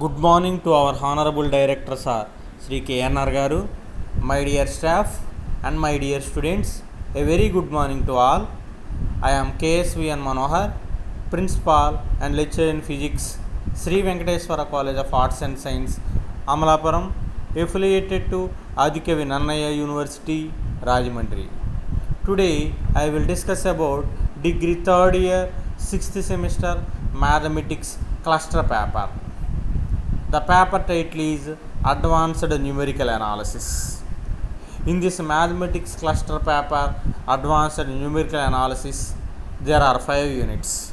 Good morning to our Honorable Director Sir Sri KNR Garu, my dear staff and my dear students. A very good morning to all. I am KSVN Manohar, Principal and Lecturer in Physics, Sri Venkateswara College of Arts and Science, Amalapuram, affiliated to Adikavi Nannaya University, Rajahmundry. Today I will discuss about degree 3rd year 6th semester mathematics cluster paper. The paper title is Advanced Numerical Analysis. In this mathematics cluster paper, Advanced Numerical Analysis, there are 5 units.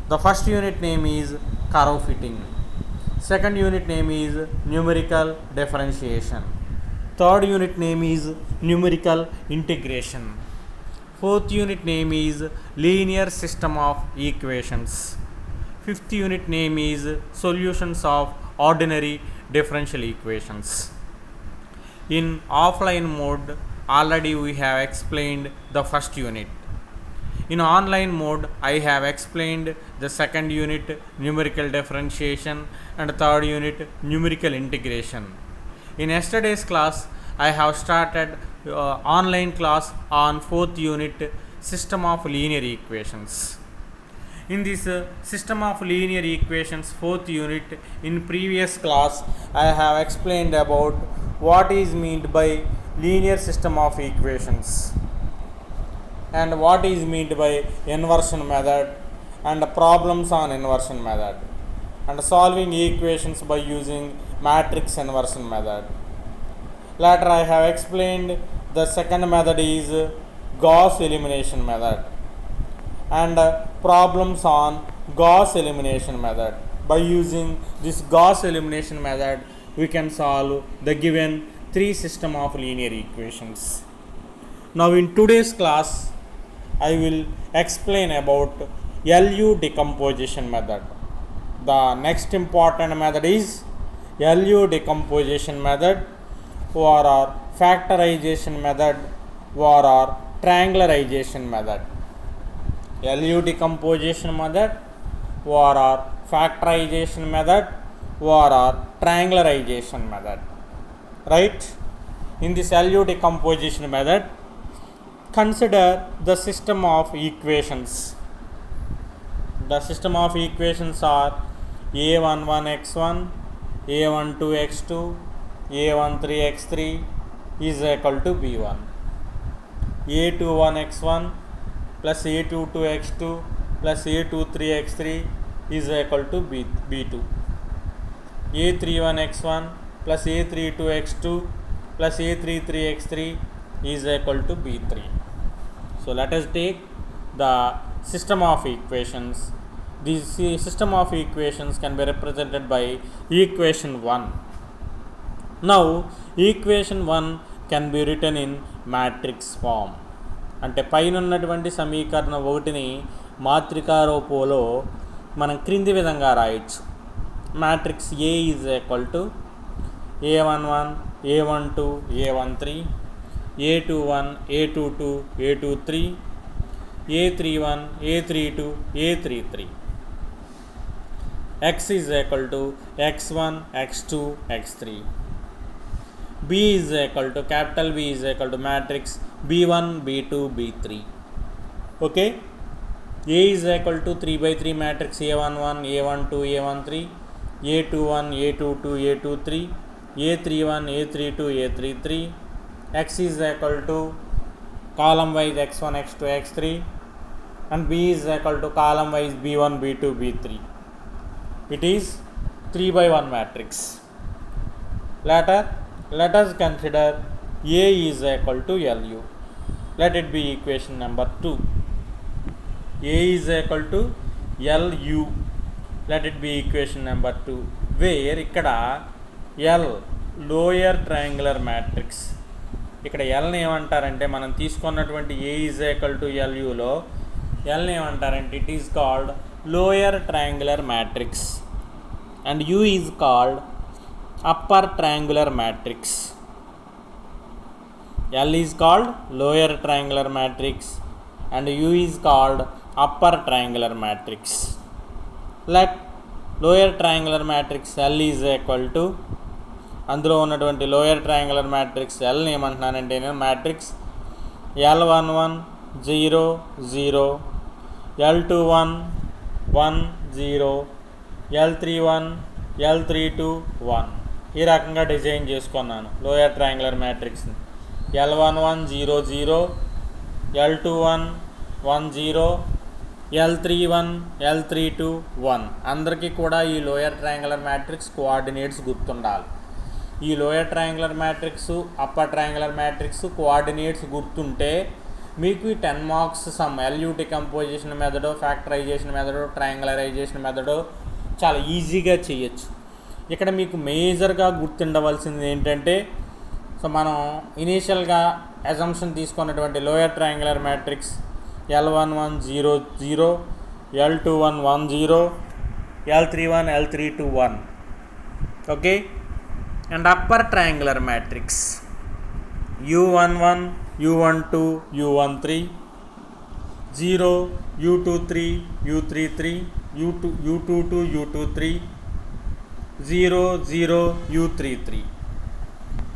The first unit name is curve fitting. Second unit name is numerical differentiation. Third unit name is numerical integration. Fourth unit name is linear system of equations. Fifth unit name is solutions of ordinary differential equations. In offline mode, already we have explained the first unit. In online mode, I have explained the second unit numerical differentiation and third unit numerical integration. In yesterday's class, I have started online class on fourth unit system of linear equations. In this system of linear equations fourth unit, in previous class I have explained about what is meant by linear system of equations and what is meant by inversion method and problems on inversion method and solving equations by using matrix inversion method. Later I have explained the second method is Gauss elimination method and problems on Gauss elimination method. By using this Gauss elimination method, we can solve the given 3 system of linear equations. Now in today's class, I will explain about LU decomposition method. The next important method is LU decomposition method or factorization method or triangularization method. LU decomposition method or factorization method or triangularization method. Right? In this LU decomposition method, consider the system of equations. The system of equations are a11x1, a12x2, a13x3 is equal to b1, a21x1 plus a22x2 plus a23x3 is equal to b2, a31x1 plus a32x2 plus a33x3 is equal to b3. So let us take the system of equations. This system of equations can be represented by equation 1. Now equation 1 can be written in matrix form. అంటే పైన ఉన్నటువంటి సమీకరణం ఒకటిని మాత్రికా రూపంలో మనం క్రింది విధంగా రాయొచ్చు. Matrix A is equal to a11 a12 a13 a21 a22 a23 a31 a32 a33 x is equal to x1 x2 x3. B is equal to capital B is equal to matrix b1 b2 b3. Okay, A is equal to 3 by 3 matrix a11 a12 a13 a21 a22 a23 a31 a32 a33. X is equal to column wise x1 x2 x3 and B is equal to column wise b1 b2 b3. It is 3 by 1 matrix. Later let us consider A is equal to LU. Let it be equation number 2. A is equal to LU. Let it be equation number 2. Where ikkada L lower triangular matrix. ఇక్కడ L ని ఏమంటారంటే మనం తీసుకున్నటువంటి A is equal to LU లో L ని ఏమంటారంటే it is called lower triangular matrix and U is called upper triangular matrix. L is called lower triangular matrix and U is called upper triangular matrix. Let lower triangular matrix L is equal to, అందులో ఉన్నటువంటి lower triangular matrix ఎల్ని ఏమంటున్నానంటే నేను matrix L11 0 0, L21 1 0, L31 L32 1 ఈ రకంగా design చేసుకున్నాను lower triangular మ్యాట్రిక్స్ని. L11 0 0, L21 1 0, L31 L32 1. అందరికీ కూడా ఈ లోయర్ ట్రయాంగులర్ మ్యాట్రిక్స్ కోఆర్డినేట్స్ గుర్తుండాలి. ఈ lower triangular matrix, upper triangular matrix coordinates గుర్తుంటే మీకు ఈ 10 మార్క్స్ సమ్ LU డికంపోజిషన్ మెథడో, ఫ్యాక్టరైజేషన్ మెథడో, ట్రయాంగులరైజేషన్ మెథడో చాలా ఈజీగా చేయొచ్చు. ఇక్కడ మీకు మేజర్గా గుర్తుండవలసింది ఏంటంటే, సో మనం ఇనీషియల్గా అజంప్షన్ తీసుకున్నటువంటి lower triangular matrix L11 0 0, L21 1 0, L31 L32 1. Okay. And upper triangular matrix U11 U12 U13, 0 U23 U33, U22 U23, 0 0 U33.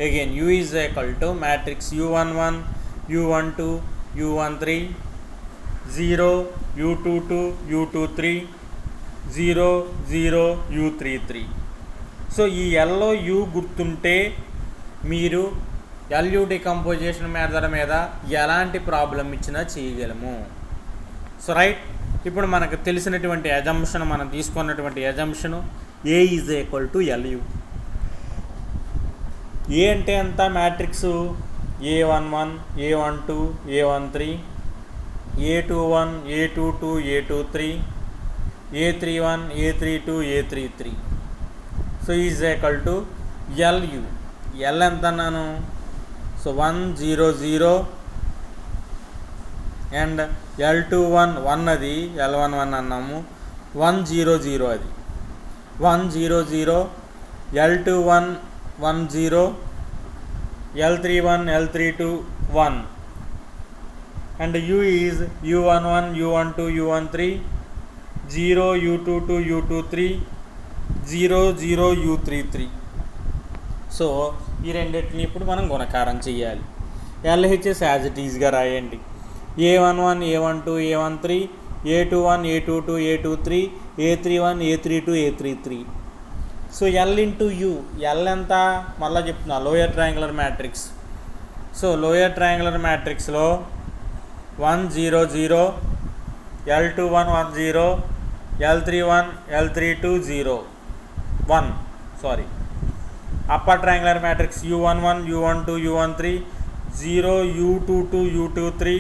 Again U is equal to matrix U11 U12 U13, 0 U22 U23, 0 0 U33. So ఈ yellow you గుర్తుంటే మీరు LU decomposition method మీద ఎలాంటి problem ఇచ్చినా చేయగలము. So right, ఇప్పుడు మనకు తెలిసినటువంటి అజంప్షన్, మనం తీసుకున్నటువంటి అజంప్షను A is equal to LU. ఏ అంటే అంతా matrix A11 A12 A13, A21 A22 A23, A31 A32 A33. So is equal to LU. L ఎంత అన్నాను? సో 1 0 0 అండ్ L21 1, అది L11 అన్నాము. 1 0 0 అది 1 0 0, L21 1 0, L31 L32 1. And U is U11 U12 U13, 0 U22 U23, 0 0 U33. So ఈ రెండింటిని ఇప్పుడు మనం గుణకారం చేయాలి. LHS యాజ్ ఇట్ ఈజ్గా రాయండి. A11 A12 A13, A21 A22 A23, A31 A32 A33. So L into U, L ఎంత మళ్ళీ చెప్తున్నా, lower triangular matrix. So lower triangular మ్యాట్రిక్స్లో 1 0 0, L21 1 0, L31 L32 0 1. Sorry, upper triangular matrix U11 U12 U13, 0 U22 U23,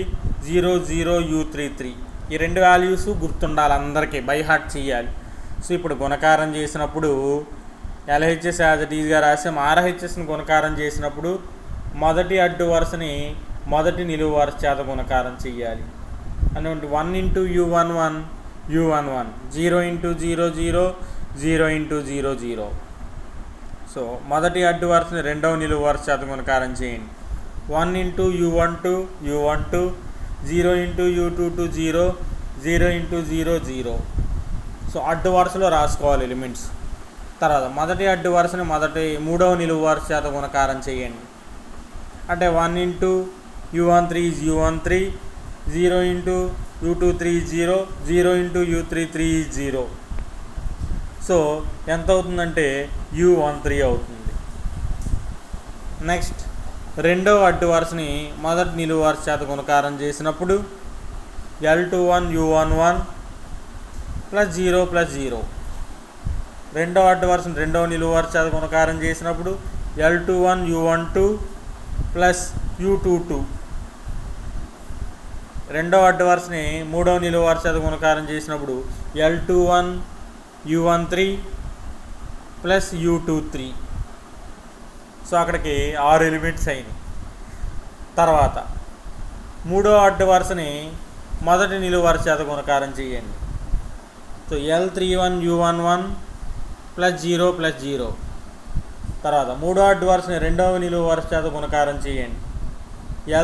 0 0 U33. ఈ రెండు values గుర్తుండాలి అందరికీ, by heart చేయాలి. So ఇప్పుడు గుణకారం చేసినప్పుడు LHS యాజ్ ఇట్ ఈజ్గా రాసాం. RHSని గుణకారం చేసినప్పుడు మొదటి అడ్డు వరుసని మొదటి నిలువు వరుస చేత గుణకారం చేయాలి. అంటే 1 into U11 U11, 0 into 0 0, 0 into 0 0. So మొదటి అడ్డు వరుసని రెండవ నిలువు వరుస చేత గుణకారం చేయండి. 1 into U12 U12, 0 into U22 0, 0 into 0 0. So అడ్డు వరుసలో రాసుకోవాలి ఎలిమెంట్స్. తర్వాత మొదటి అడ్డు వరుసని మూడవ నిలువు వరుస చేత గుణకారం చేయండి. అంటే 1 into U13 is U13, 0 into U23 is 0, 0 into U33 is 0. So ఎంత అవుతుందంటే U13 అవుతుంది. నెక్స్ట్ రెండవ అడ్డు వరుసని మొదటి నిలువు వరుస చేత గుణకారం చేసినప్పుడు L21 U11 ప్లస్ 0 ప్లస్ 0. రెండవ అడ్డు వరుసని రెండవ నిలువు వరుస చేత గుణకారం చేసినప్పుడు L21 U12 ప్లస్ U22. రెండవ అడ్డు వరుసని మూడవ నిలువు వరుస చేత గుణకారం చేసినప్పుడు L21 U13 plus U23. So అక్కడికి 6 ఎలిమెంట్స్ అయినాయి. తర్వాత మూడో అడ్డు వరుసని మొదటి నిలువు వరుస చేత గుణకారం చేయండి. So L31 U11 plus 0 plus 0. తర్వాత మూడో అడ్డు వరుసని రెండవ నిలువు వరుస చేత గుణకారం చేయండి.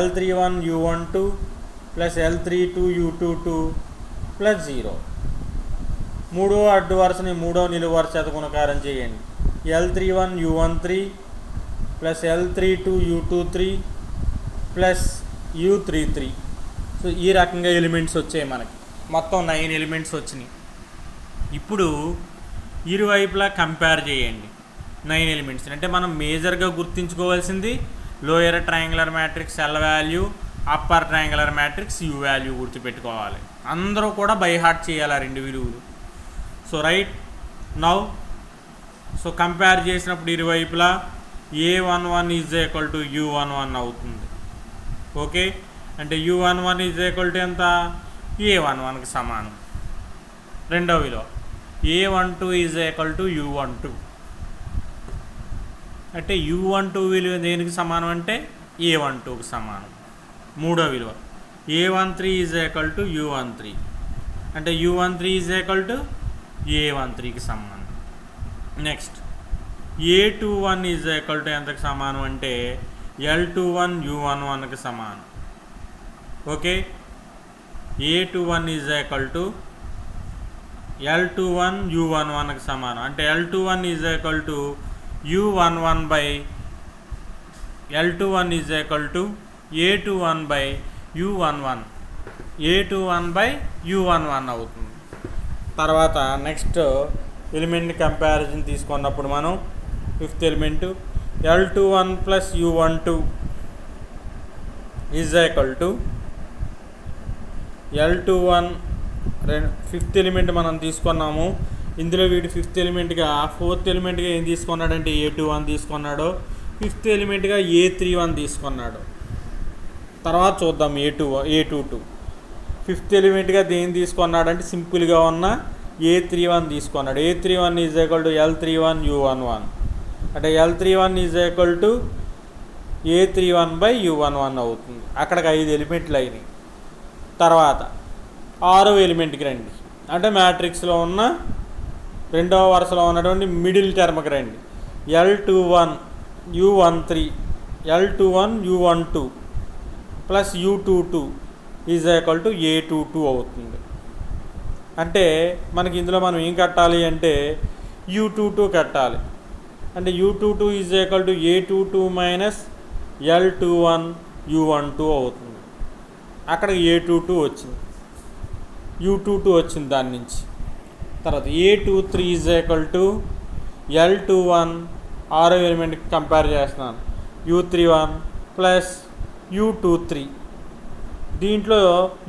L31 U12 plus L32 U22 plus 0. మూడో అడ్డు వరుసని మూడో నిలువు వరుస చేత గుణకారం చేయండి. L31 U13 plus L32 U23 plus U33. So ఈ రకంగా ఎలిమెంట్స్ వచ్చాయి మనకి. మొత్తం 9 ఎలిమెంట్స్ వచ్చినాయి. ఇప్పుడు ఇరువైపులా కంపేర్ చేయండి 9 ఎలిమెంట్స్. అంటే మనం మేజర్గా గుర్తుంచుకోవాల్సింది lower triangular matrix L value, upper triangular matrix U value గుర్తుపెట్టుకోవాలి. అందరూ కూడా బై హార్ట్ చేయాలి ఆ రెండు విలువలు. So right now so compare చేసినప్పుడు ఇరువైపులా A11 is equal to U11 అవుతుంది. ఓకే, అంటే U11 ఈజ్ ఈక్వల్ టు ఎంత? A11కి సమానం. రెండో విలువ A12 is equal to U12. అంటే U12 విలువ దేనికి సమానం అంటే A12కి సమానం. మూడో విలువ A13 is equal to U13. అంటే U13 ఈజ్ ఈక్వల్ టు A13కి సమానం. Next A21 is equal to ఎంతకు సమానం అంటే L21 U11కి సమానం. Okay, A21 is equal to L21 U11కి సమానం. అంటే L21 is equal to U11 by L21 is equal to A21 by U11. A21 by U11 అవుతుంది. తర్వాత next element comparison తీసుకున్నప్పుడు మనం fifth element L21 plus U12 is equal to L21. Fifth element మనం తీసుకున్నాము. ఇందులో వీడు ఫిఫ్త్ ఎలిమెంట్గా ఫోర్త్ ఎలిమెంట్గా ఏం తీసుకున్నాడంటే A21 తీసుకున్నాడు. ఫిఫ్త్ ఎలిమెంట్గా A31 తీసుకున్నాడు. తర్వాత చూద్దాం A22. ఫిఫ్త్ ఎలిమెంట్గా దేని తీసుకున్నాడంటే సింపుల్గా ఉన్న A31 తీసుకున్నాడు. A31 is equal to L31 U11. అంటే L31 is equal to A31 by U11 అవుతుంది. అక్కడికి 5 ఎలిమెంట్లు అయినాయి. తర్వాత 6వ ఎలిమెంట్కి రండి. అంటే మ్యాట్రిక్స్లో ఉన్న రెండవ వరుసలో ఉన్నటువంటి మిడిల్ టర్మ్కి రండి. L21 U13 L21 U12 plus U22 is equal to A22 అవుతుంది. అంటే మనకి ఇందులో మనం ఏం కట్టాలి అంటే U22 కట్టాలి. అంటే U22 is equal to A22 minus L21 U12 అవుతుంది. అక్కడ A22 వచ్చింది, U22 వచ్చింది దాని నుంచి. తర్వాత A23 is equal to L21 6వ ఎలిమెంట్కి కంపేర్ చేస్తున్నాను U31 ప్లస్ U23. దీంట్లో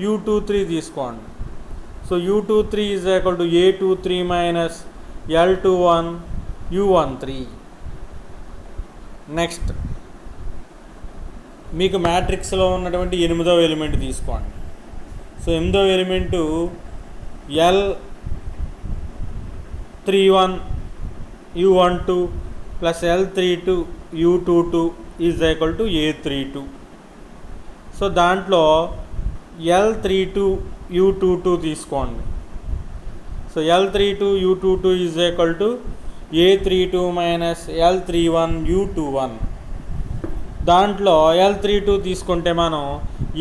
U23 తీసుకోండి. So U23 is equal to A23 minus L21 U13. Next మీకు మ్యాట్రిక్స్లో ఉన్నటువంటి 8వ ఎలిమెంట్ తీసుకోండి. సో 8వ element L31 U12 plus L32 U22 is equal to A32. So దాంట్లో L32 U22 తీసుకోండి. So L32 U22 is equal to A32 minus L31 U21. దాంట్లో L32 తీసుకుంటే మనం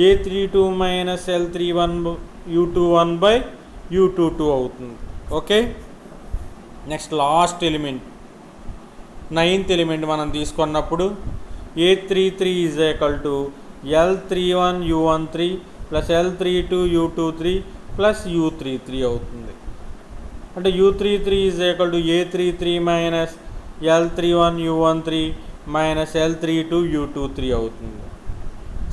A32 minus L31 U21 by U22 అవుతుంది. Okay, next last element 9th element మనం తీసుకున్నప్పుడు A33 is equal to L31 U13 plus L32 U23 plus U33 అవుతుంది. అంటే U33 is equal to A33 minus L31 U13 minus L32 U23 అవుతుంది.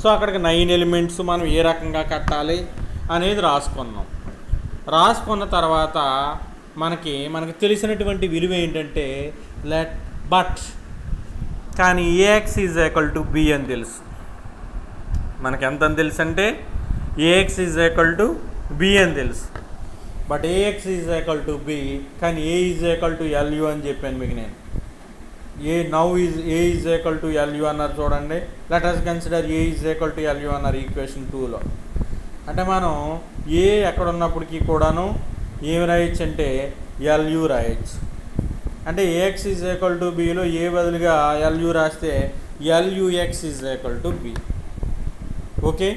So అక్కడికి 9 elements మనం ఏ రకంగా కట్టాలి అనేది రాసుకున్నాం. రాసుకున్న తర్వాత మనకి తెలిసినటువంటి విలువ ఏంటంటే బట్ కానీ AX is equal to B అని తెలుసు. మనకి ఎంత అని తెలుసు అంటే AX is equal to B అని తెలుసు. But AX is equal to B కానీ A is equal to LU అని చెప్పాను మీకు నేను. A is equal to LU అన్నారు చూడండి. Let us consider A is equal to LU అన్నారు ఈక్వేషన్ 2లో. అంటే మనం A ఎక్కడ ఉన్నప్పటికీ కూడాను ఏమి రాయొచ్చు అంటే LU రాయొచ్చు. అంటే AX ఈజ్ ఈక్వల్ టు Bలో ఏ బదులుగా LU రాస్తే LUX is equal to B. Okay,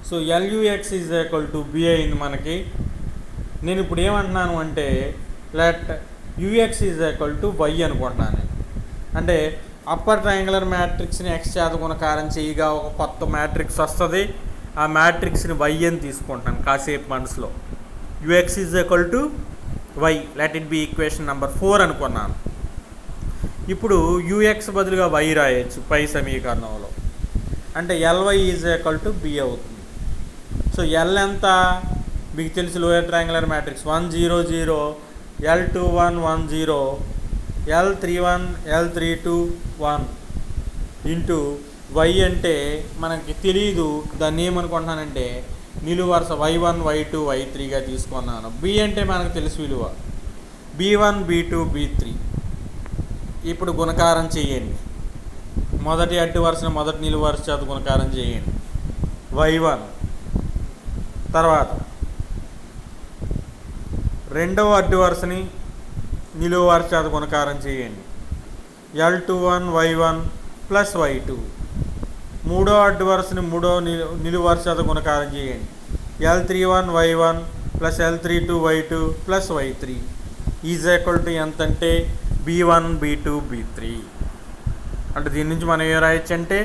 so LUX is equal to B అయింది మనకి. నేను ఇప్పుడు ఏమంటున్నాను అంటే let UX is equal to Y అనుకుంటున్నాను. అంటే అప్పర్ ట్రయాంగులర్ మ్యాట్రిక్స్ని ఎక్స్ చేత గుణకారం చేయగా ఒక కొత్త మ్యాట్రిక్స్ వస్తుంది. ఆ మ్యాట్రిక్స్ని వై అని తీసుకుంటాను కాసేపు మనసులో. UX is equal to Y, let it be equation number 4 అనుకున్నాను. ఇప్పుడు యూఎక్స్ బదులుగా వై రాయొచ్చు పై సమీకరణంలో. అంటే LY is equal to B అవుతుంది. సో ఎల్ ఎంత మీకు తెలుసు, lower triangular matrix 1 0 0, L21 1 0, L31 L32 1 into Y అంటే మనకి తెలియదు, దాన్ని ఏమనుకుంటున్నానంటే నిలువు వరుస y1 y2 y3గా తీసుకున్నాను. బి అంటే మనకు తెలుసు విలువ b1 b2 b3. ఇప్పుడు గుణకారం చేయండి. మొదటి అడ్డు వరుసని మొదటి నిలువు వరుస చేత గుణకారం చేయండి y1. తర్వాత రెండవ అడ్డు వరుసని నిలువు వరుస చేత గుణకారం చేయండి L21 y1 ప్లస్ y2. మూడో అడ్డు వరుసని మూడో నిలువు వరుస చేత గుణకారం చేయండి L31 y1 plus L32 y2 plus y3 is equal to ఎంత అంటే b1 b2 b3. అంటే దీని నుంచి మనం ఏం రాయొచ్చు అంటే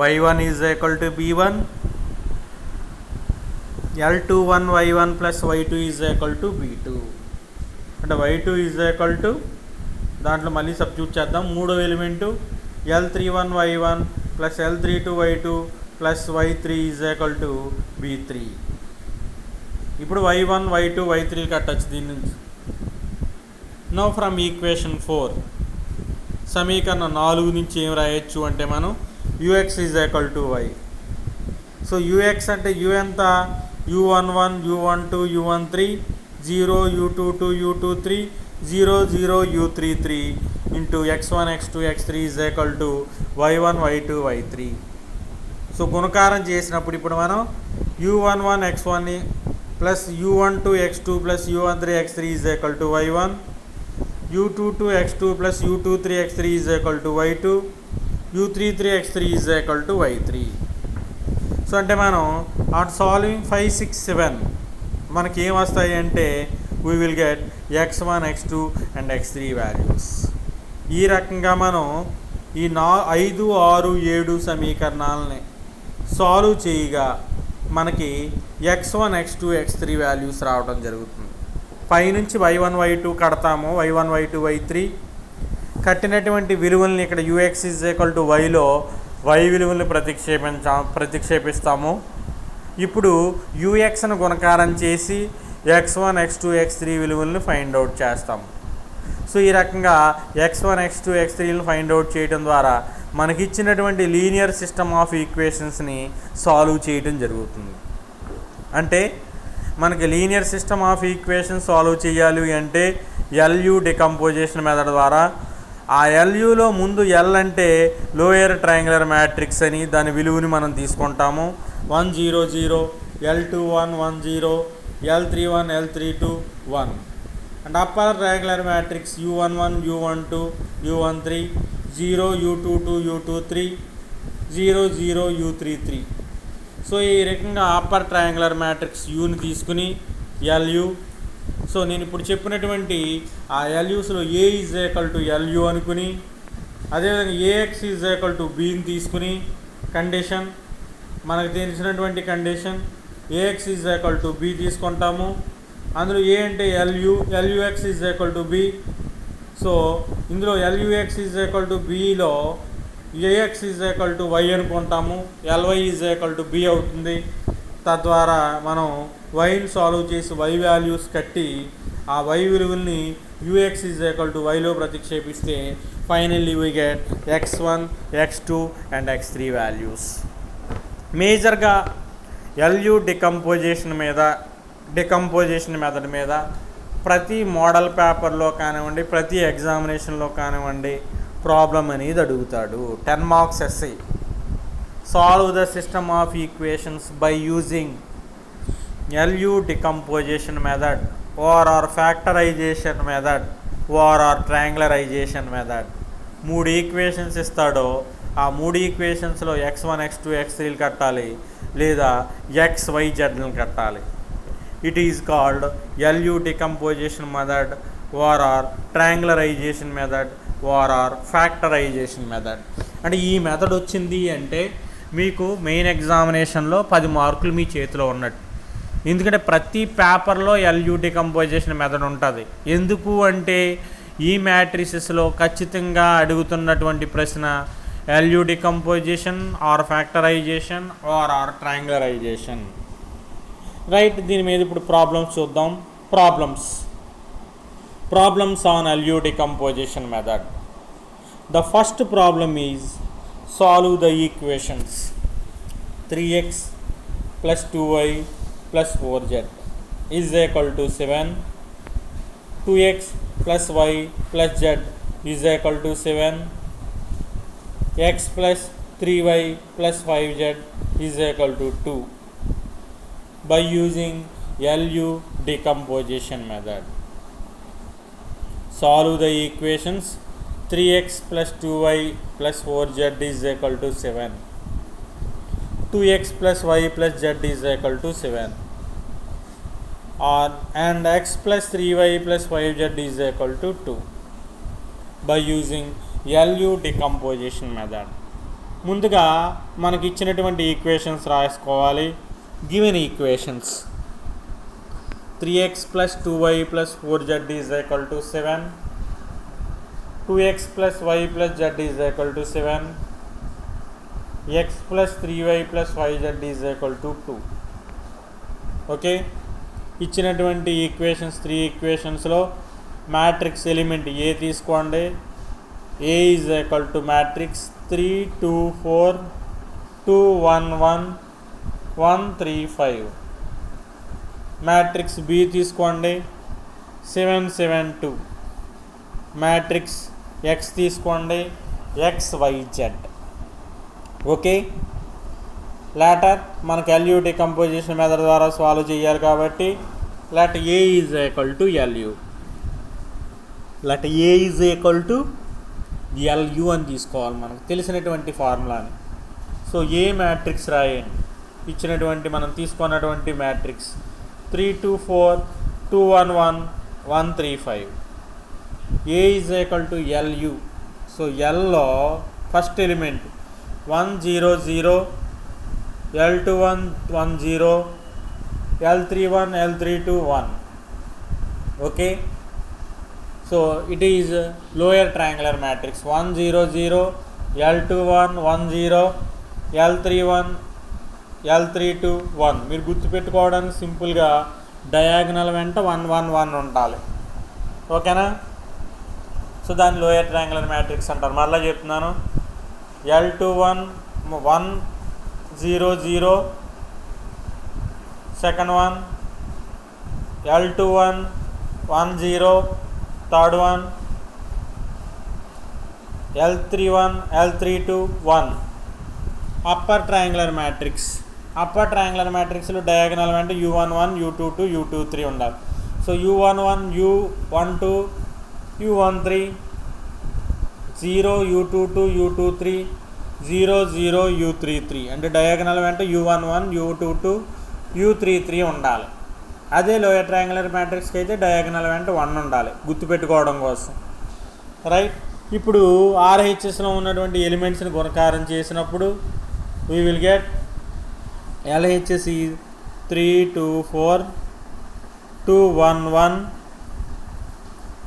y1 is equal to b1, L21 y1 plus y2 is equal to b2. అంటే y2 ఈజ్ ఈక్వల్ టు దాంట్లో మళ్ళీ సబ్స్టిట్యూట్ చేద్దాం. మూడో element L31 y1 plus L32 y2 plus y3 is equal to b3. ఇప్పుడు y1 y2 y3 కట్టచ్చు దీని నుంచి. Now from equation 4 సమీకరణం 4 నుంచి ఏం రాయొచ్చు అంటే మనం UX is equal to Y. So UX అంటే యూ ఎంత, u11 u12 u13 0 u22 u23 0 0 u33 into x1 x2 x3 is equal to y1 y2 y3. So గుణకారం చేసినప్పుడు ఇప్పుడు మనం u11 x1 plus u12 x2 plus u13 x3 is equal to y1, u22 x2 plus u23 x3 is equal to y2, u33 x3 is equal to y3. So అంటే మనం on solving 5 6 7 మనకి ఏం వస్తాయి అంటే we will get x1 x2 and x3 values. ఈ రకంగా మనం ఈ 5 6 7 సమీకరణాలని సాల్వ్ చేయగా మనకి x1 x2 x3 వాల్యూస్ రావడం జరుగుతుంది. పైనుంచి y1 y2 కడతాము, y1 y2 y3 కట్టినటువంటి విలువల్ని ఇక్కడ ux ఈజ్ ఈక్వల్ టు వైలో y విలువల్ని ప్రతిక్షేపిస్తాము. ఇప్పుడు యూఎక్స్ను గుణకారం చేసి x1 x2 x3 విలువల్ని ఫైండ్ అవుట్ చేస్తాము. సో ఈ రకంగా x1 x2 x3ని ఫైండ్ అవుట్ చేయడం ద్వారా మనకి ఇచ్చినటువంటి లీనియర్ సిస్టమ్ ఆఫ్ ఈక్వేషన్స్ని సాల్వ్ చేయడం జరుగుతుంది. అంటే మనకి linear system of equation solve చేయాలి అంటే ఎల్యూ డికంపోజిషన్ మెథడ్ ద్వారా, ఆ ఎల్యూలో ముందు ఎల్ అంటే లోయర్ ట్రయాంగులర్ మ్యాట్రిక్స్ అని దాని విలువని మనం తీసుకుంటాము. 1 0 0, L21 1 0, L31 L32 1 and upper triangular matrix u11 u12 u13 0 u22 u23 0 0 u33. So ఈ రకంగా అప్పర్ ట్రయాంగులర్ మ్యాట్రిక్స్ యూని తీసుకుని ఎల్యూ. సో నేను ఇప్పుడు చెప్పినటువంటి ఆ ఎల్యూస్లో A is equal to LU అనుకుని, అదేవిధంగా ఏఎక్స్ ఈజ్ ఈక్వల్ టు బీని తీసుకుని కండిషన్ మనకు తెలిసినటువంటి condition AX is equal to B తీసుకుంటాము. అందులో ఏ అంటే LUX is equal to B. So ఇందులో ఎల్యూఎక్స్ ఈజ్ ఈక్వల్ టు బిలో AX is equal to Y అనుకుంటాము, LY is equal to B అవుతుంది. తద్వారా మనం వైని సాల్వ్ చేసి వై వాల్యూస్ కట్టి ఆ వై విలువల్ని యూఎక్స్ ఈజ్ ఈక్వల్ టు వైలో ప్రతిక్షేపిస్తే finally we get x1 x2 and x3 values. మేజర్గా ఎల్యూ డికంపోజిషన్ మెథడ్ మీద ప్రతి మోడల్ పేపర్లో కానివ్వండి, ప్రతి ఎగ్జామినేషన్లో కానివ్వండి ప్రాబ్లం అనేది అడుగుతాడు. 10 మార్క్స్ ఎస్ఐ. Solve the system of equations by using LU decomposition method or factorisation method or triangularisation method. 3 equations ఇస్తాడో ఆ 3 ఈక్వేషన్స్లో x1 x2 x3లు కట్టాలి, లేదా XYZలను కట్టాలి. it is called LU decomposition method or triangularization method or factorization method. అంటే ఈ method వచ్చింది అంటే మీకు మెయిన్ ఎగ్జామినేషన్లో 10 మార్కులు మీ చేతిలో ఉన్నట్టు. ఎందుకంటే ప్రతి పేపర్లో LU డికంపోజిషన్ మెథడ్ ఉంటుంది. ఎందుకు అంటే ఈ మ్యాట్రిసెస్లో ఖచ్చితంగా అడుగుతున్నటువంటి ప్రశ్న LU decomposition or factorisation or triangularisation. Right, దీని మీద ఇప్పుడు ప్రాబ్లమ్స్ చూద్దాం. Problems on LU decomposition method. The first problem is solve the equations 3x plus 2y plus 4z is equal to 7, 2x plus y plus z is equal to 7, x plus 3y plus 5z is equal to 2 by using LU decomposition method. Solve the equations 3x plus 2y plus 4z is equal to 7, 2x plus y plus z is equal to 7, and x plus 3y plus 5z is equal to 2 by using LU decomposition method. ముందుగా మనకి ఇచ్చినటువంటి equations రాసుకోవాలి. Given equations 3x plus 2y plus 4z is equal to 7, 2x plus y plus z is equal to 7, x plus 3y plus 5z is equal to 2. Okay, ఇచ్చినటువంటి equations 3 ఈక్వేషన్స్లో matrix element A తీసుకోండి. A is equal to matrix 3 2 4 2 1 1 1 3 5. Matrix B తీసుకోండి 7 7 2. Matrix X తీసుకోండి XYZ. Okay, later మనకు LU decomposition method ద్వారా solve చేయాలి కాబట్టి let A is equal to LU, let A is equal to LU అని తీసుకోవాలి మనకు తెలిసినటువంటి ఫార్ములాని. సో ఏ మ్యాట్రిక్స్ రాయండి. ఇచ్చినటువంటి మనం తీసుకున్నటువంటి matrix 3 2 4 2 1 1 1 3 5. A is equal to LU. So yellow first element 1 0 0, L21 1 0, L31 L32 1. Okay, so it is lower triangular matrix 1 0 0, L21 1 0, L31 L32 1. మీరు గుర్తుపెట్టుకోవడానికి సింపుల్గా డయాగనల్ వెంట 1 1 1 ఉండాలి. ఓకేనా? సో దాన్ని లోయర్ ట్రయాంగులర్ మ్యాట్రిక్స్ అంటారు. మళ్ళీ చెప్తున్నాను, L21 1 0 0, second one L21 1 0, third one L31 L32 1. Upper triangular మ్యాట్రిక్స్లో డయాగనల్ అంటే U11 U22 U23 ఉండాలి. So U11 U12 U13 0 U22 U23 0 0 U33 అంటే డయాగనల్ అంటే U11 U22 U33 ఉండాలి. అదే లోయర్ ట్రయాంగులర్ మ్యాట్రిక్స్కి అయితే డయాగనల్ అంటే 1 ఉండాలి గుర్తుపెట్టుకోవడం కోసం. రైట్, ఇప్పుడు RHSలో ఉన్నటువంటి ఎలిమెంట్స్ని గుణకారం చేసినప్పుడు we will get LHS is 3 2 4 2 1 1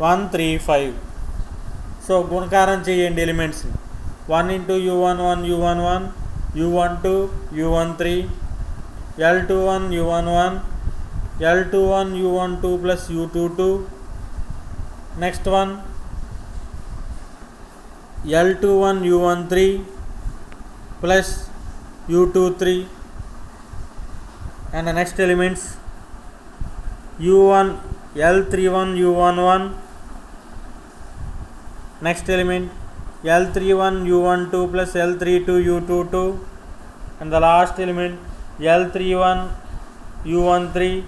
1 3 5. So గుణకారం చేయండి elements 1 into U11 U11 U12 U13 L21 U11 L21 U12 plus U22. Next one L21 U13 plus U23, and the next elements U1 L31 U11, next element L31 U12 plus L32 U22, and the last element L31 U13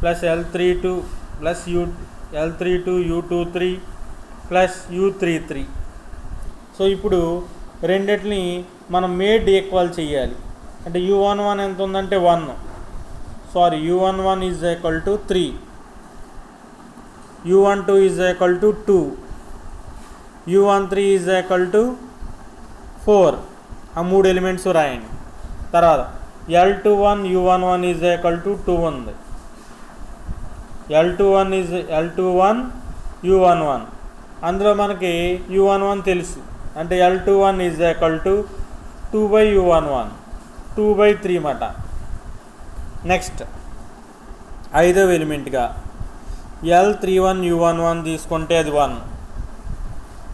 plus L32 plus L32 U23 plus U33. So ఇప్పుడు రెండిటిని మనం made equal చేయాలి. అంటే U11 ఎంత ఉందంటే 1, so sorry u11 is equal to 3, u12 is equal to 2, u13 is equal to 4. ఆ 3 elements రాయండి. తర్వాత L21 u11 is equal to 2 ఉంది. L21 u11, అందులో మనకి u11 తెలుసు, అంటే L21 is equal to 2/u11, 2/3 మాట. నెక్స్ట్ 5వ ఎలిమెంట్గా L31 u11 తీసుకుంటే అది 1.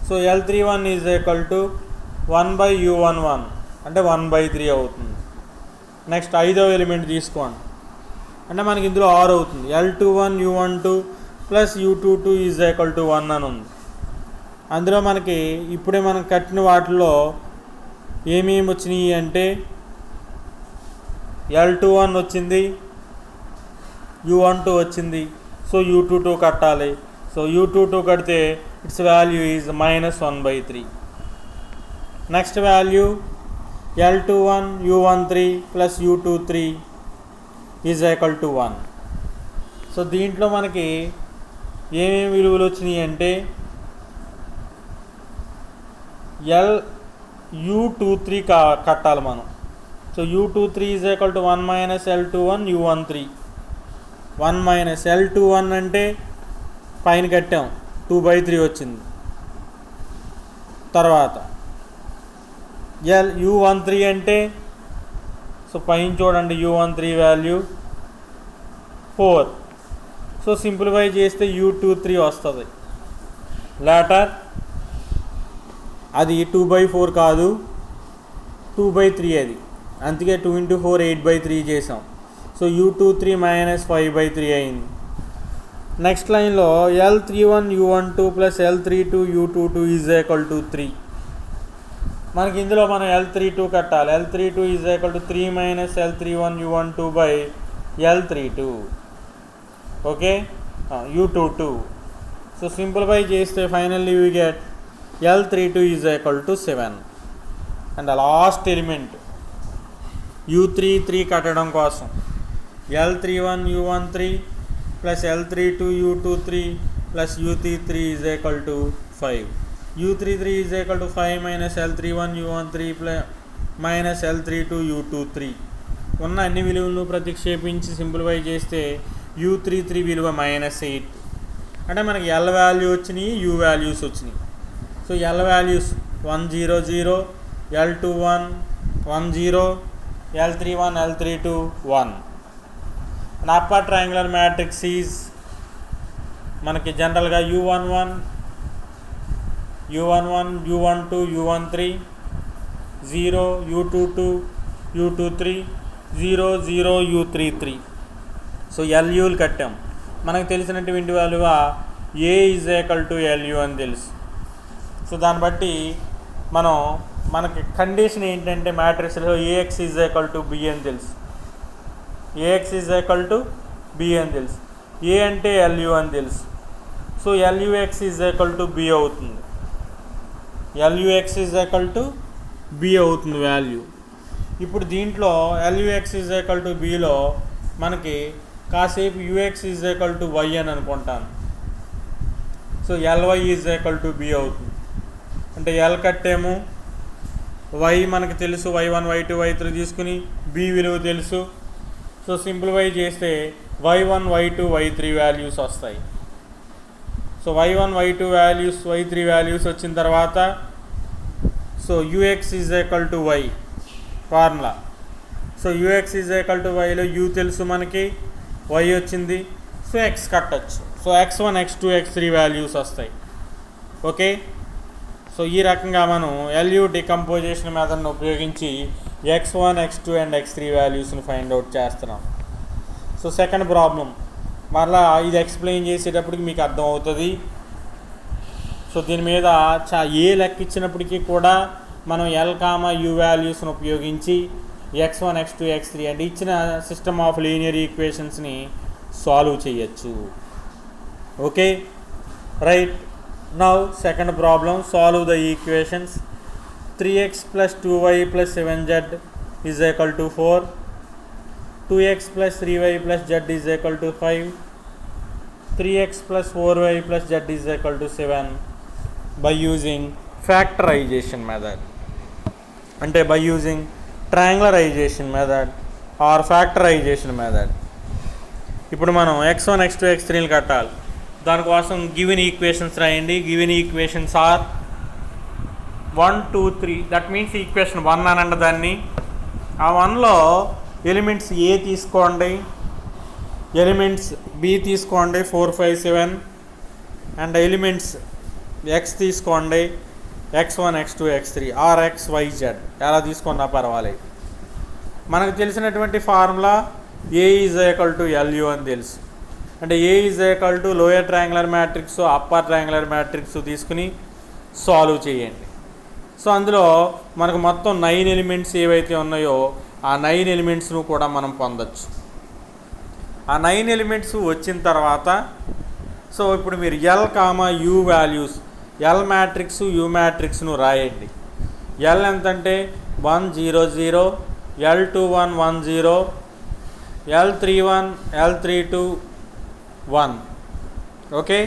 So L31 is equal to 1/u11, అంటే 1/3 అవుతుంది. నెక్స్ట్ 5వ ఎలిమెంట్ తీసుకోండి, అంటే మనకి ఇందులో 6 అవుతుంది. L21 u12 plus u22 is equal to 1 అని ఉంది. అందులో మనకి ఇప్పుడే మనం కట్టిన వాటిలో ఏమేమి వచ్చినాయి అంటే L21 వచ్చింది, u12 వచ్చింది. సో u22 కట్టాలి. సో u22 కడితే it's value is -1/3. Next value L21 u13 plus u23 is equal to 1. So దీంట్లో మనకి ఏమేమి విలువలు వచ్చినాయి అంటే u23 కట్టాలి మనం. So u23 is equal to 1 minus L21 u13. 1 minus L21 అంటే పైన కట్టాం, 2/3 వచ్చింది. తర్వాత u13 అంటే, సో పైన చూడండి, u13 వాల్యూ 4. సో సింప్లిఫై చేస్తే u23 వస్తుంది. లేటర్ అది 2/4 కాదు, 2/3 అది, అందుకే 2 × 4 8/3 చేసాం. సో u23 -5/3 అయింది. నెక్స్ట్ లైన్లో L31 u12 plus L32 u22 is equal to 3. మనకి ఇందులో మనం L32 కట్టాలి. L32 is equal to 3 minus L31 u12 by L32. Okay, u22. So simplify చేస్తే finally we get L32 is equal to 7. And last element u33 కట్టడం కోసం L31 u13 plus L32 u23 plus u33 is equal to 5. u33 is equal to 5 minus L31 u13 minus L32 u23. ఉన్న అన్ని విలువలను ప్రతిక్షేపించి simplify చేస్తే u33 విలువ -8. అంటే మనకి L వాల్యూ వచ్చినాయి, u వాల్యూస్ వచ్చినాయి. So L values 100, L21 10, L31 L32 1. And upper triangular matrix is మనకి జనరల్గా u11 u12 u13 0 u22 u23 0 0 u33. So LUలు కట్టాం. మనకు తెలిసినటువంటి విలువ A is equal to LU అని తెలుసు. సో దాన్ని బట్టి మనకి కండిషన్ ఏంటంటే మ్యాట్రిక్స్లో AX is equal to B అని తెలుసు. AX is equal to B అని తెలుసు. A అంటే LU అని తెలుసు. So LUX is equal to B అవుతుంది. LUX is equal to B అవుతుంది వాల్యూ. ఇప్పుడు దీంట్లో LUX ఈజ్ ఈక్వల్ టు Bలో మనకి కాసేపు UX is equal to Y అని అనుకుంటాను. So LY is equal to B అవుతుంది. అంటే L కట్టేమో, Y మనకి తెలుసు, y1 y2 y3 తీసుకుని B విలువ తెలుసు. సో సింప్లిఫై చేస్తే y1 y2 y3 వాల్యూస్ వస్తాయి. So y1 y2 values y3 values వచ్చిన తర్వాత so UX is equal to Y formula. So UX is equal to Yలో U తెలుసు మనకి, Y వచ్చింది. సో X కట్టచ్చు. So x1 x2 x3 values వస్తాయి. Okay, so ఈ రకంగా మనం LU డికంపోజిషన్ మెథడ్ని ఉపయోగించి x1 x2 అండ్ x3 వాల్యూస్ని ఫైండ్ అవుట్ చేస్తున్నాం. సో సెకండ్ ప్రాబ్లం మరలా ఇది ఎక్స్ప్లెయిన్ చేసేటప్పటికి మీకు అర్థం అవుతుంది. సో దీని మీద ఏ లెక్క ఇచ్చినప్పటికీ కూడా మనం L, U వాల్యూస్ని ఉపయోగించి x1 x2 x3 అంటే ఇచ్చిన సిస్టమ్ ఆఫ్ లీనియర్ ఈక్వేషన్స్ని సాల్వ్ చేయొచ్చు. Okay, right. Now second problem, solve the equations. 3x plus 2y plus 7z is equal to 4. 2x plus 3y plus z is equal to 5, 3x plus 4y plus z is equal to 7 by using factorization method. అంటే by using triangularization method or factorization method. ఇప్పుడు మనం x1 x2 x3ని కట్టాలి. దానికోసం given equations రాయండి. Given equations are 1 2 3. That means equation 1 అనండి దాన్ని. ఆ 1లో ఎలిమెంట్స్ ఏ తీసుకోండి, ఎలిమెంట్స్ బి తీసుకోండి 4 5 7, అండ్ ఎలిమెంట్స్ ఎక్స్ తీసుకోండి x1 x2 x3 are xyz ఎలా తీసుకున్నా పర్వాలేదు. మనకు తెలిసినటువంటి formula A is equal to LU అని తెలుసు. అంటే A is equal to lower triangular matrix upper triangular matrix తీసుకుని సాల్వ్ చేయండి. సో అందులో మనకు మొత్తం 9 ఎలిమెంట్స్ ఏవైతే ఉన్నాయో ఆ 9 ఎలిమెంట్స్ను కూడా మనం పొందొచ్చు. ఆ 9 ఎలిమెంట్స్ వచ్చిన తర్వాత సో ఇప్పుడు మీరు L comma U values, L matrix U మ్యాట్రిక్స్ను రాయండి. ఎల్ ఎంతంటే 1 0 0, L21 1 0, L31 L32 1. Okay.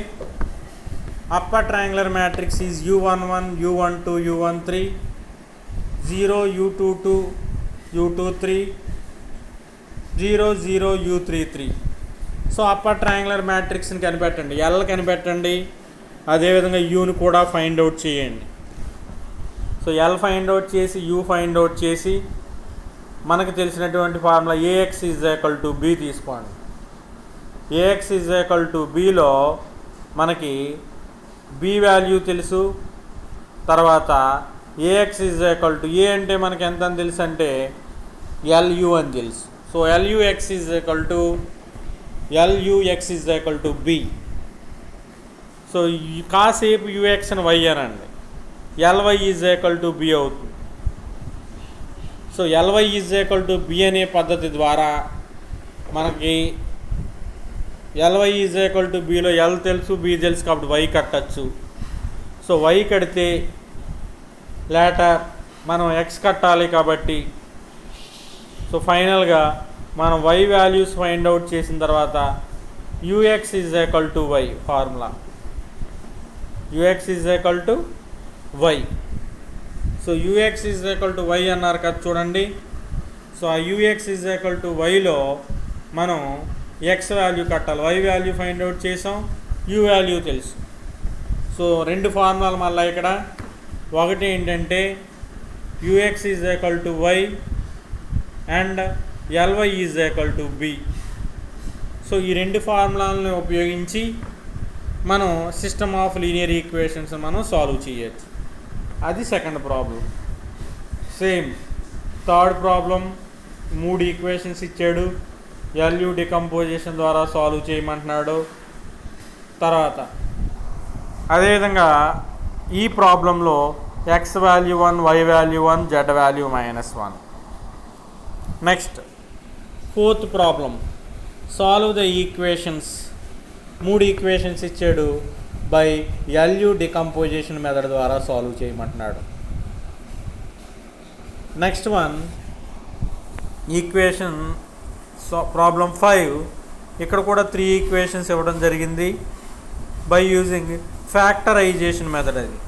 Upper triangular matrix is U11 U12 U13, 0 U22 U23, 0 0 U33. So upper triangular మ్యాట్రిక్స్ని కనిపెట్టండి, ఎల్ కనిపెట్టండి, అదేవిధంగా యూని కూడా ఫైండ్ అవుట్ చేయండి. సో ఎల్ ఫైండ్ అవుట్ చేసి యూ ఫైండ్ అవుట్ చేసి మనకు తెలిసినటువంటి formula AX is equal to B తీసుకోండి. ఏఎక్స్ ఈజ్ ఈక్వల్ టు బిలో మనకి బి వాల్యూ తెలుసు. తర్వాత AX is equal to A అంటే మనకి ఎంత అని తెలుసు అంటే ఎల్యూ అని తెలుసు. So LUX is equal to LUX is equal to B. So కాసేపు యూఎక్స్ అని వై అనండి, LY is equal to B అవుతుంది. So LY is equal to B అనే పద్ధతి ద్వారా మనకి ఎల్వై ఈజ్ ఈక్వల్ టు బిలో ఎల్ తెలుసు బి తెలుసు కాబట్టి వై కట్టచ్చు. సో వై కడితే లేటర్ మనం ఎక్స్ కట్టాలి కాబట్టి సో ఫైనల్గా మనం వై వాల్యూస్ ఫైండ్ అవుట్ చేసిన తర్వాత UX is equal to Y formula, UX is equal to Y. So UX is equal to Y అన్నారు కదా చూడండి. సో ఆ యూఎక్స్ ఈజ్ ఈక్వల్ టు వైలో మనం ఎక్స్ వాల్యూ కట్టాలి. వై వాల్యూ ఫైండ్ అవుట్ చేసాం, యూ వాల్యూ తెలుసు. సో రెండు ఫార్ములాలు మళ్ళీ ఇక్కడ ఒకటి ఏంటంటే UX is equal to Y and LY is equal to B. So ఈ రెండు ఫార్ములాలను ఉపయోగించి మనం సిస్టమ్ ఆఫ్ లీనియర్ ఈక్వేషన్స్ మనం సాల్వ్ చేయొచ్చు. అది second problem. Same third problem 3 equations ఇచ్చాడు, ఎల్యూ డికంపోజిషన్ ద్వారా సాల్వ్ చేయమంటున్నాడు. తర్వాత అదేవిధంగా ఈ ప్రాబ్లంలో X value 1, Y value 1, Z value -1. Next fourth problem solve the equations. 3 equations ఇచ్చాడు, బై ఎల్యూ డికంపోజిషన్ మెథడ్ ద్వారా సాల్వ్ చేయమంటున్నాడు. Next one equation problem 5. ఇక్కడ కూడా 3 ఈక్వేషన్స్ ఇవ్వడం జరిగింది బై యూజింగ్ ఫ్యాక్టరైజేషన్ మెథడ్. అది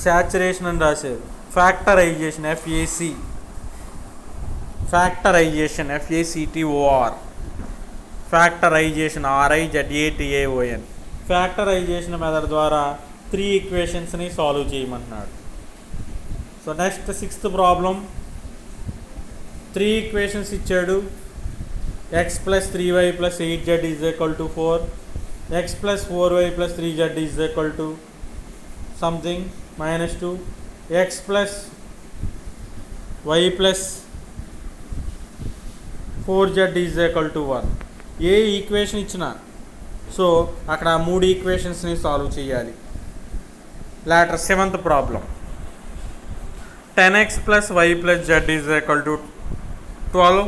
సాచురేషన్ అని రాశారు, factorisation FAC, factorisation FACTOR, factorisation RIZATAON. Factorisation method ద్వారా 3 ఈక్వేషన్స్ని సాల్వ్ చేయమంటున్నాడు. So next 6th problem 3 equations ఇచ్చాడు. x plus 3y plus 8z is equal to 4, x plus 4y plus 3z is equal to something -2, x plus y plus 4z is equal to 1. ఏ equation ఇచ్చినా so అక్కడ 3 ఈక్వేషన్స్ని solve చేయాలి. Later 7th problem 10x plus y plus z is equal to 12,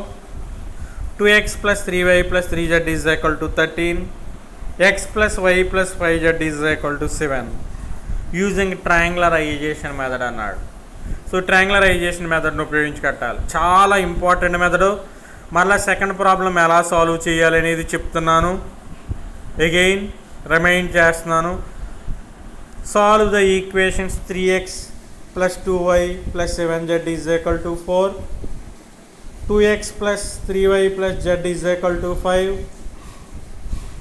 2x plus 3y plus 3z is equal to 13, x plus y plus 5z is equal to 7 using triangularisation method అన్నాడు. సో triangularisation మెథడ్ను ఉపయోగించి కట్టాలి. చాలా important method. మరలా second problem ఎలా solve చేయాలి అనేది చెప్తున్నాను. అగైన్ రిమైండ్ చేస్తున్నాను. Solve the equations 3x plus 2y plus 7z is equal to 4, 2x plus 3y plus z is equal to 5,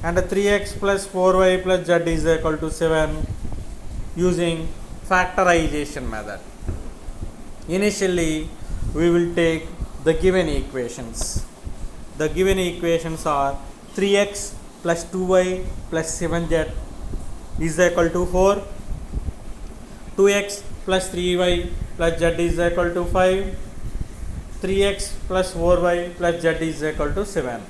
and 3x plus 4y plus z is equal to 7 using factorization method. Initially we will take the given equations. The given equations are 3x plus 2y plus 7z is equal to 4, 2x plus 3y plus z is equal to 5, 3x plus 4y plus z is equal to 7.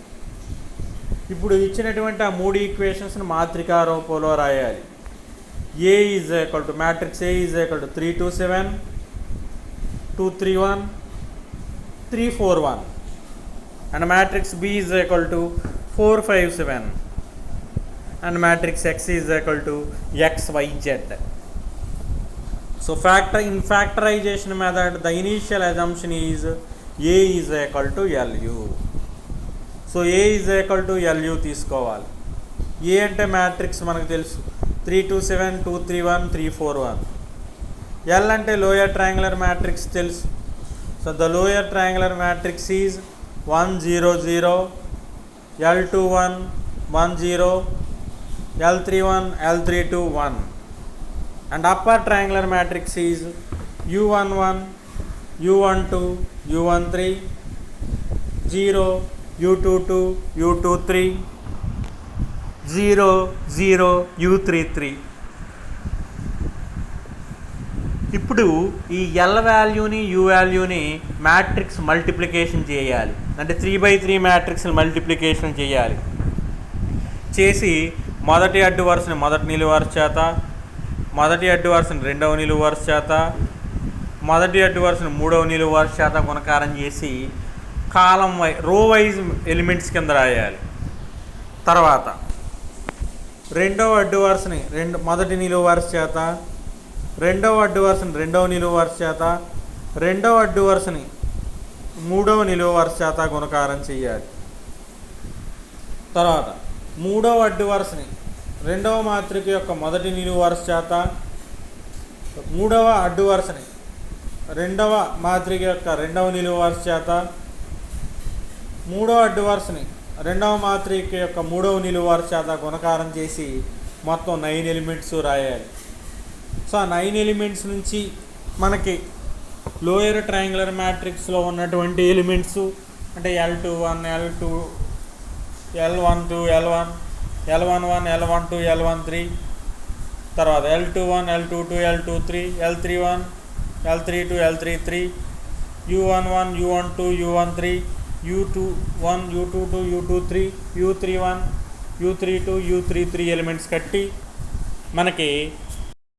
ఇప్పుడు ఇచ్చినటువంటి ఆ మూడు ఈక్వేషన్స్ని మాత్రికా రూపంలో రాయాలి. A is equal to matrix A is equal to 3 2 7, 2 3 1, 3 4 1, and matrix B is equal to 4 5 7, and matrix X is equal to x y z. So in factorization method the initial assumption is A is equal to LU. So A is equal to LU తీసుకోవాలి. A అంటే matrix మనకు తెలుసు 3 2 7, 2 3 1, 3 4 1. L అంటే lower triangular matrix తెలుసు. So the lower triangular matrix is 1 0 0, L21 1 0, L31 L32 1, and upper triangular matrix is U11 U12 U13 0 U22 U23 0 0 U33. ఇప్పుడు ఈ L వాల్యూని U వాల్యూని మ్యాట్రిక్స్ మల్టిప్లికేషన్ చేయాలి. అంటే 3/3 మ్యాట్రిక్స్ని మల్టిప్లికేషన్ చేయాలి. చేసి మొదటి అడ్డు వరుసని మొదటి నిలువు వరుస చేత, మొదటి అడ్డు వరుసని రెండవ నిలువు వరుస చేత, మొదటి అడ్డు వరుసని మూడవ నిలువు వరుస చేత గుణకారం చేసి కాలం రో వైజ్ ఎలిమెంట్స్ కింద రాయాలి. తర్వాత రెండవ అడ్డు వరుసని మొదటి నిలువు వరుస చేత, రెండవ అడ్డు వరుసని రెండవ నిలువు వరుస చేత, రెండవ అడ్డు వరుసని మూడవ నిలువు వరుస చేత గుణకారం చేయాలి. తర్వాత మూడవ అడ్డు వరుసని రెండవ మాత్రిక యొక్క మొదటి నిలువు వరుస చేత, మూడవ అడ్డు వరుసని రెండవ మాత్రిక యొక్క రెండవ నిలువు వరుస చేత, మూడవ అడ్డు వరుసని రెండవ మాత్రిక యొక్క మూడవ నిలువు వరుస చేత గుణకారం చేసి మొత్తం 9 ఎలిమెంట్స్ రాయాలి. సో ఆ 9 ఎలిమెంట్స్ నుంచి మనకి లోయర్ ట్రయాంగులర్ మ్యాట్రిక్స్లో ఉన్నటువంటి ఎలిమెంట్స్ అంటే L21 L2 L12 L1 L11 L12 L13, తర్వాత L21 L22 L23 L31 L32 L33, U11 U12 U13, U21 U22 U23, U31 U32 U33 elements కట్టి మనకి